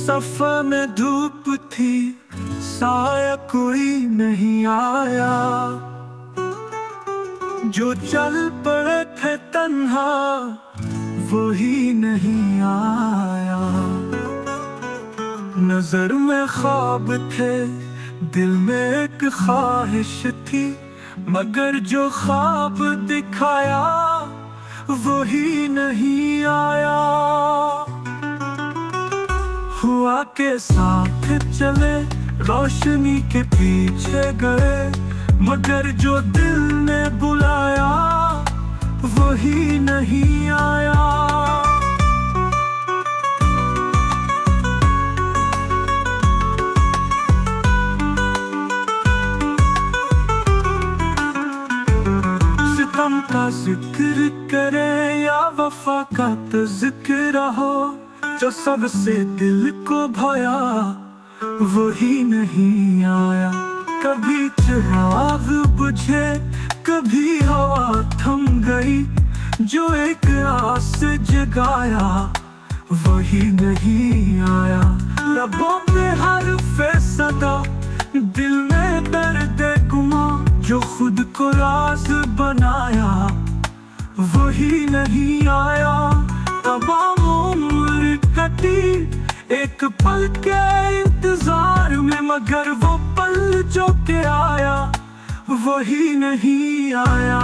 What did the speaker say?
सफर में धूप थी, साया कोई नहीं आया। जो चल पड़े थे तन्हा, वही नहीं आया। नजर में ख्वाब थे, दिल में एक ख्वाहिश थी, मगर जो ख्वाब दिखाया वही नहीं आया। हुआ के साथ चले, रोशनी के पीछे गए, मगर जो दिल ने बुलाया वही नहीं आया। सितम का जिक्र करे या वफा का तज़किरा हो, जो सबसे दिल को भाया वही नहीं आया। कभी चिराग बुझे, कभी हवा थम गई, जो एक आस जगाया वही नहीं आया। लबों पे हर्फ़े सदा, दिल में दर्द गुमा, जो खुद को राज बनाया वही नहीं आया। तमाम उम्र कटी एक पल के इंतजार में, मगर वो पल जो के आया वही नहीं आया।